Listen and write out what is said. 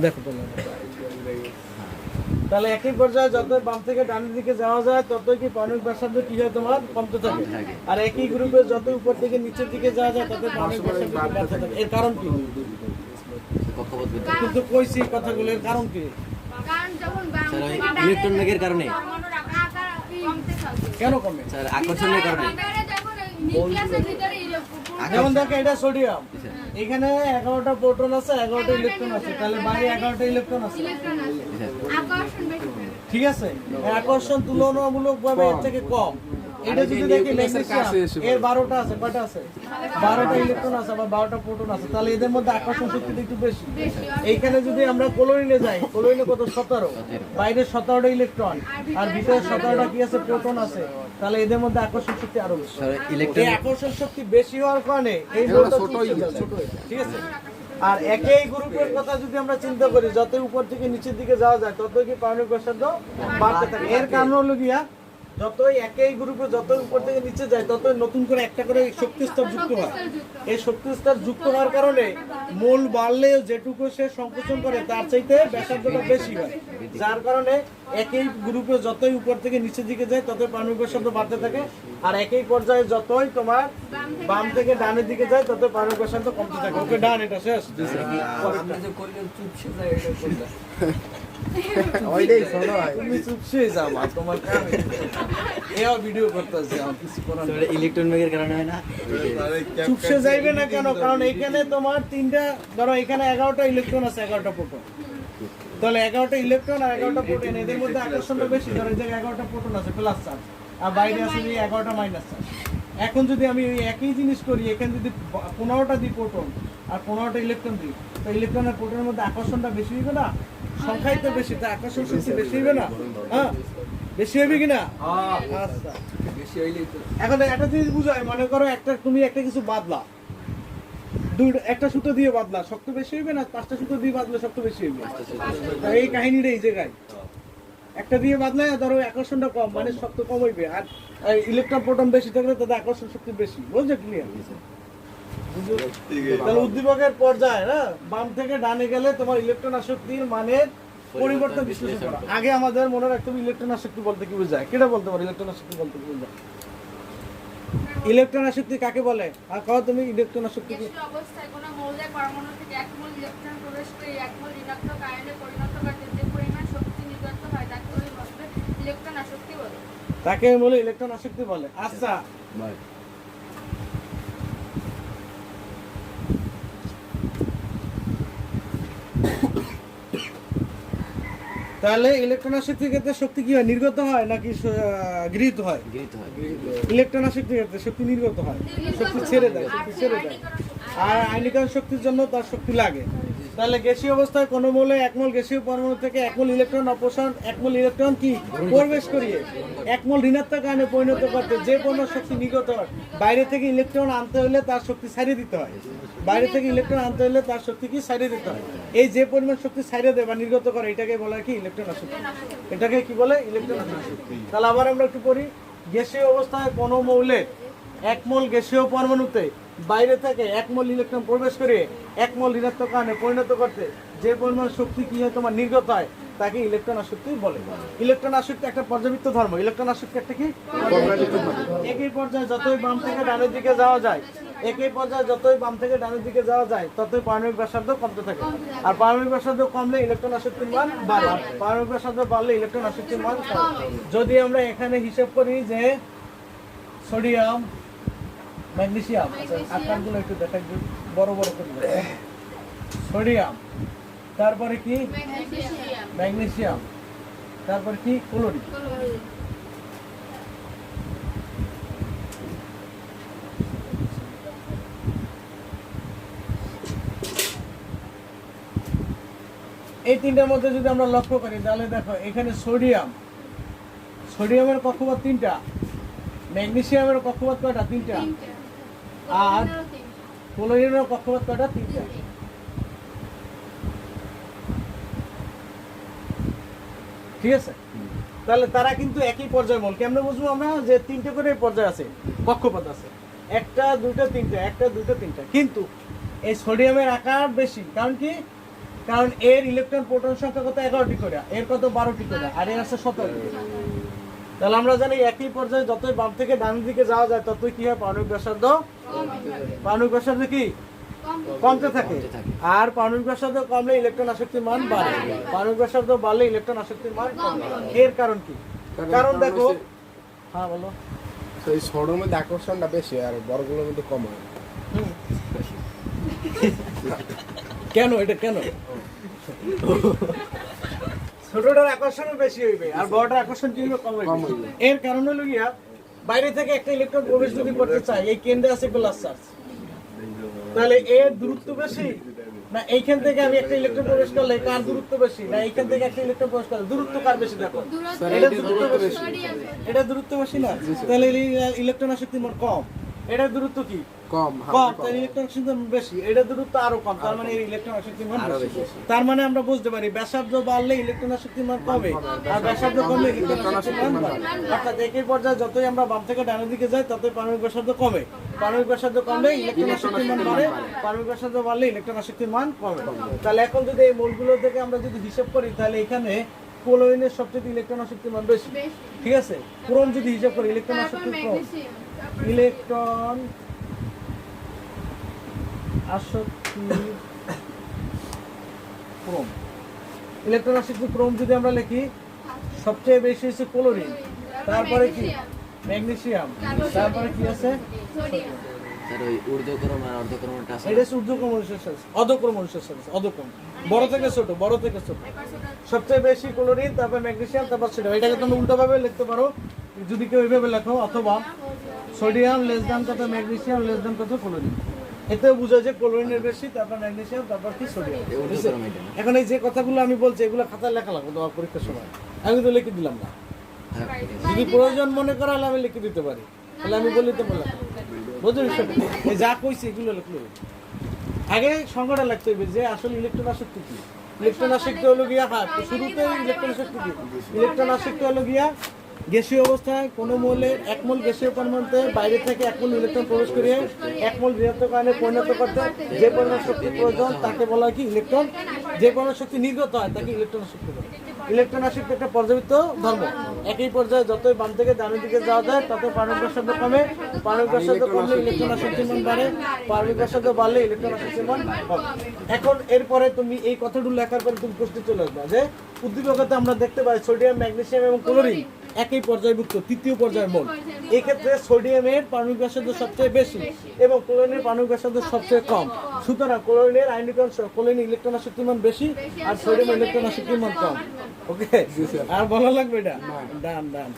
দেখো তাহলে একই পর্যায়ে যত বাম থেকে ডানের দিকে যাওয়া যায় ততই কি পারমাণবিক ব্যাসার্ধ কি হয় তোমার কমতে থাকে, আর একই গ্রুপে যত উপর থেকে নিচের দিকে যাওয়া যায় তত পারমাণবিক ব্যাসার্ধ বাড়তে থাকে। এর কারণ কি? কিন্তু কইছি কথাগুলো, এর কারণ কি? কারণ যখন ইলেকট্রন বেগের কারণে কেন কমে? স্যার আকর্ষণের কারণে। যেমন দেখো এটা সোডিয়াম, এখানে 11টা প্রোটন আছে, 11টা ইলেকট্রন আছে, তাহলে বাইরে 11টা ইলেকট্রন আছে, ঠিক আছে? আকর্ষণ তুলনামূলকভাবে এর থেকে কম। এটা যদি দেখি ম্যাগনেসিয়াম এর 12টা আছে, কয়টা আছে? 12টা ইলেকট্রন আছে, আবার 12টা প্রোটন আছে, তাহলে এদের মধ্যে আকর্ষণ শক্তিটা একটু বেশি। এইখানে যদি আমরা ক্লোরিনে যাই, ক্লোরিনে কত? 17, বাইরে 17টা ইলেকট্রন আর ভিতরে 17টা কি আছে? প্রোটন আছে, তাহলে এদের মধ্যে আকর্ষণ শক্তি আরো বেশি। এই আকর্ষণ শক্তি বেশি হওয়ার কারণে এই মৌলটা ছোট হয়ে যায়, ঠিক আছে? আর একই গ্রুপের কথা যদি আমরা চিন্তা করি, যত উপর থেকে নিচের দিকে যাওয়া যায় ততই কি পারমাণবিক ব্যাসার্ধ বাড়তে থাকে। এর কারণ হলো গিয়া যতই একই গ্রুপে যত উপর থেকে নিচে যায় ততই নতুন করে একটা করে শক্তি স্তর যুক্ত হয়। এই শক্তি স্তর যুক্ত হওয়ার কারণে মোল বাড়লেও যেটুকু সে সংকোচন করে তার চাইতে ব্যাসার্ধটা বেশি হয়, যার কারণে একই গ্রুপে যতই উপর থেকে নিচের দিকে যায় ততই পারমাণবিক ব্যাসার্ধ বাড়তে থাকে। আর একই পর্যায়ে যতই তোমার বাম থেকে ডানের দিকে যায় ততই পারমাণবিক ব্যাসার্ধ কমতে থাকে। ওকে ডান, এটা শেষ। ওইটাই শোনো তুমি চুপসে যাও, তোমার কাম এও ভিডিও করতেছে, আমি কিছু করার নেই। ইলেকট্রন বেগের কারণে হয় না? চুপসে যাইবে না কেন? কারণ এখানে তোমার তিনটা, ধরো এখানে 11টা ইলেকট্রন আছে, 11টা প্রোটন, তাহলে 11টা ইলেকট্রন আর 11টা প্রোটন, এদের মধ্যে আকর্ষণটা বেশি। ধরো এই জায়গায় 11টা প্রোটন আছে প্লাস চার্জ, আর বাইরে আছে যে 11টা মাইনাস চার্জ। এখন যদি আমি ওই একই জিনিস করি, এখানে যদি 15টা দিই প্রোটন আর 15টা ইলেকট্রন দিই, তো ইলেকট্রন আর প্রোটনের মধ্যে আকর্ষণটা বেশি হবে না? সংখ্যাই তো বেশি, তো আকর্ষণ শক্তি বেশি হবে না? হ্যাঁ, বেশি হবে কিনা? আচ্ছা, এখন একটা জিনিস বুঝায়, মনে করো একটা তুমি একটা কিছু বাদলা, একটা সুতো দিয়ে বাদলা, শক্ত বেশি হইবে না 5টা সুতো দিয়ে বাদলে শক্ত বেশি হইবে? এই কাহিনীটা এই জায়গায়, একটা দিয়ে বাদলে ধরো আকর্ষণটা কম, মানে শক্ত কম হইবে, আর ইলেকট্রন প্রোটন বেশি থাকলে তাদের আকর্ষণ শক্তি বেশি। বুঝছো? ক্লিয়ার? তাহলে উদ্দীপকের পর্যায়ে না বাম থেকে ডানে গেলে তোমার ইলেকট্রন আসক্তির মানের পরিবর্তন বিশ্লেষণ করা। আগে আমাদের মনে রাখতে হবে ইলেকট্রন আসক্তি বলতে কি বোঝায়। কেটা বলতে পারো ইলেকট্রন আসক্তি বলতে কি বোঝায়? ইলেকট্রন আসক্তি কাকে বলে? আর কও তুমি ইলেকট্রন আসক্তি কি? অবস্থায় কোন মৌলের পরমাণু থেকে এক মোল ইলেকট্রন প্রবেশ করে এক মোল ঋণাত্মক আয়নে পরিণত করতে যে পরিমাণ শক্তি নির্গত হয় তাকে ইলেকট্রন আসক্তি বলে। তাকে বলে ইলেকট্রন আসক্তি বলে। আচ্ছা, তাহলে ইলেকট্রন আসক্তির ক্ষেত্রে শক্তি কি হয়? নির্গত হয় নাকি গৃহীত হয়? ইলেকট্রন আসক্তির ক্ষেত্রে শক্তি নির্গত হয়, শক্তি ছেড়ে দেয়, শক্তি ছেড়ে দেয়। আর আয়নীকরণ শক্তির জন্য তার শক্তি লাগে। তাহলে গ্যাসীয় অবস্থায় কোন মোলে এক মোল গ্যাসীয় পরমাণু থেকে এক মোল ইলেকট্রন অপসারণ, এক মোল ইলেকট্রন কি প্রবেশ করিয়ে এক মোল ঋণাত্মক আয়নে পরিণত করতে যে পরিমাণ শক্তি নির্গত হয়, বাইরে থেকে ইলেকট্রন আনতে হলে তার শক্তি ছাড়িয়ে দিতে হয়। বাইরে থেকে ইলেকট্রন আনতে হলে তার শক্তি কি ছাড়িয়ে দিতে হয়। এই যে পরিমাণ শক্তি ছাড়িয়ে দেয় বা নির্গত করে, এটাকে বলা হয় কি? ইলেকট্রন আসক্তি। এটাকে কি বলে? ইলেকট্রন আসক্তি। তাহলে আবার আমরা একটু পড়ি। গ্যাসীয় অবস্থায় কোন মৌলের এক মোল গ্যাসীয় পরমাণুতে বাইরে থেকে এক মোল ইলেকট্রন প্রবেশ করে এক মোল ঋণাত্মক আয়নে পরিণত করতে যে পরিমাণ শক্তি কি হয় তোমার নির্গত হয় তাকে ইলেকট্রন আসক্তি বলে। ইলেকট্রন আসক্তি একটা পর্যাবৃত্ত ধর্ম। ইলেকট্রন আসক্তি একটা কি? একই পর্যায়ে যতই বাম থেকে ডানের দিকে যাওয়া যায়, একই পর্যায়ে যতই বাম থেকে ডানের দিকে যাওয়া যায় ততই পারমাণবিক ব্যাসার্ধ কমতে থাকে। আর পারমাণবিক ব্যাসার্ধ কমলে ইলেকট্রন আসক্তির মান বাড়ে, পারমাণবিক ব্যাসার্ধ বাড়লে ইলেকট্রন আসক্তির মান কমে। যদি আমরা এখানে হিসাব করি যে সোডিয়াম, ম্যাগনেসিয়াম, আকারগুলো একটু দেখা, বড় বড় করে সোডিয়াম, তারপরে কি ম্যাগনেসিয়াম, তারপরে কি ক্লোরিন। এই তিনটার মধ্যে যদি আমরা লক্ষ্য করি তাহলে দেখো এখানে সোডিয়ামের কক্ষপথ 3টা, ম্যাগনেসিয়ামের কক্ষপথ কয়টা? 3টা, আর ক্লোরিনের কক্ষপথ কয়টা? 3টা। ঠিক আছে? তাহলে তারা কিন্তু একই পর্যায়ে মোল। কেমনে বুঝবো আমরা? যে 3টে করে পর্যায়ে আছে, কক্ষপথ আছে, 1টা 2টা 3টা, 1টা 2টা 3টা। কিন্তু এই সোডিয়ামের আকার বেশি, কারণ কি? কারণ এর ইলেকট্রন প্রোটন সংখ্যা কত 11টি করে, এর কত 12টি করে, আর এর আছে 17টি। তাহলে আমরা জানি একই পর্যায়ে যতই বাম থেকে ডান দিকে যাওয়া যায় ততই কি হয়, পারমাণবিক ব্যাসার্ধ কি কমতে থাকে। আর পারমাণবিক ব্যাসার্ধ কমলে ইলেকট্রন আসক্তির মান বাড়ে, পারমাণবিক ব্যাসার্ধ বাড়লে ইলেকট্রন আসক্তির মান কমে। এর কারণ কি? কারণ দেখো, হ্যাঁ বলো। এই ছোটর মধ্যে আকর্ষণটা বেশি আর বড়গুলোর মধ্যে কম হয়। কেন এটা কেন? ছোটটার আকর্ষণ বেশি হইবে আর বড়টার আকর্ষণ কি হইবে, কম হইবে। এর কারণ হলো গিয়া বাইরে থেকে একটা ইলেকট্রন প্রবেশ যদি করতে চায়, এই কেন্দ্রে আছে প্লাস চার্জ, তাহলে এর দূরত্ব বেশি না এইখান থেকে আমি একটা ইলেকট্রন প্রবেশ করলে কার দূরত্ব বেশি, না এইখান থেকে একটা ইলেকট্রন প্রবেশ করলে দূরত্ব কার বেশি? দেখো এটা দূরত্ব বেশি, এটা দূরত্ব বেশি না, তাহলে ইলেকট্রন আসক্তির মান কম। এটা দূরত্ব কি কম, কম, তাহলে ইলেকট্রন আসক্তির মান বেশি। এটা দূরত্ব আরো কম, তার মানে এর ইলেকট্রন আসক্তির মান বেশি। তার মানে আমরা বুঝতে পারি ব্যাসার্ধ বাড়লে ইলেকট্রন আসক্তির মান কমে, আর ব্যাসার্ধ কমলে ইলেকট্রন আসক্তির মান বাড়ে। অর্থাৎ একই পর্যায়ে যতই আমরা বাম থেকে ডানের দিকে যাই ততই পারমাণবিক ব্যাসার্ধ কমে, পারমাণবিক ব্যাসার্ধ কমলে ইলেকট্রন আসক্তির মান বাড়ে, পারমাণবিক ব্যাসার্ধ বাড়লে ইলেকট্রন আসক্তির মান কমে। তাহলে এখন যদি এই মোলগুলো থেকে আমরা যদি হিসাব করি, তাহলে এখানে ক্লোরিনের সবচেয়ে ইলেকট্রন আসক্তির মান বেশি, ঠিক আছে। ক্রোম যদি হিসাব করি, ইলেকট্রন আসক্তি ক্রোম, ইলেকট্রন আসক্তি ক্রোম, ইলেকট্রন আসক্তি ক্রোম যদি আমরা লিখি, সবচেয়ে বেশি হচ্ছে ক্লোরিন, তারপরে কি ম্যাগনেসিয়াম, তারপরে কি আছে স্যার ওই ঊর্ধ্বক্রম আর অর্ধক্রমটা আছে এটা হচ্ছে ঊর্ধ্বক্রম অনুসারে, অধক্রম অনুসারে, অধক্রম বড় থেকে ছোট, বড় থেকে ছোট। সবচেয়ে বেশি ক্লোরিন, তারপর ম্যাগনেসিয়াম, তারপর সোডিয়াম। এটাকে তুমি উল্টো ভাবে লিখতে পারো যদি কেউ এইভাবে লেখো, অথবা সোডিয়াম লেস দ্যান কত, ম্যাগনেসিয়াম লেস দ্যান কত ক্লোরিন। এতেও বোঝা যায় ক্লোরিনের বেশি, তারপর ম্যাগনেসিয়াম, তারপর কি সোডিয়াম। ঊর্ধ্বক্রম এটা। এখন এই যে কথাগুলো আমি বলছি এগুলো খাতায় লেখা লাগবে তোমার পরীক্ষার সময়, আমি তো লিখে দিলাম না। যদি প্রয়োজন মনে করা হলে আমি লিখে দিতে পারি, তাহলে আমি বলি তো বললাম, বুঝলি বিষয়টা? এই যা কইছি এগুলো লিখলে আগে সংজ্ঞাটা লিখতে হবে যে আসলে ইলেকট্রন আসক্তি কি। ইলেকট্রন আসক্তি হলো গিয়া, হ্যাঁ শুরুতে ইলেকট্রন আসক্তি কি, ইলেকট্রন আসক্তি হলো গিয়া গ্যাসীয় অবস্থায় কোনো মোলের 1 মোল গ্যাসীয় পরমাণুতে বাইরে থেকে 1 মোল ইলেকট্রন প্রবেশ করিয়ে 1 মোল বৃহত্তর কারণে পরিণত করতে যে পরিমাণ শক্তি প্রয়োজন তাকে বলা হয় কি ইলেকট্রন। যে পরিমাণ শক্তি নির্গত হয় তাকে ইলেকট্রন আসক্তি বলে। ইলেকট্রন আসক্তি একটা পর্যাবৃত্ত ধর্ম। একই পর্যায়ে যতই বাম থেকে ডানের দিকে যাওয়া যায় তত পারমাণবিক ব্যাসার্ধ কমে, পারমাণবিক ব্যাসার্ধ কমলে ইলেকট্রন আসক্তির মান বাড়ে, পারমাণবিক ব্যাসার্ধ বাড়লে ইলেকট্রন আসক্তির মান কমে। এখন এরপরে তুমি এই কথাগুলো লেখার পরে তুমি প্রশ্ন চলে আসবে যে উদ্দীপকতে আমরা দেখতে পাই সোডিয়াম, ম্যাগনেসিয়াম এবং ক্লোরিন একই পর্যায়ভুক্ত, তৃতীয় পর্যায়ের মোল। এই ক্ষেত্রে সোডিয়ামের পারমাণবিক ব্যাসার্ধ সবচেয়ে বেশি এবং ক্লোরিনের পারমাণবিক ব্যাসার্ধ সবচেয়ে কম। সুতরাং ক্লোরিনের আয়নীকরণ, ক্লোরিনের ইলেকট্রন আসক্তির মান বেশি আর সোডিয়ামের ইলেকট্রন আসক্তির মান কম। ওকে, আর ভালো লাগবে এটা? ডান ডান।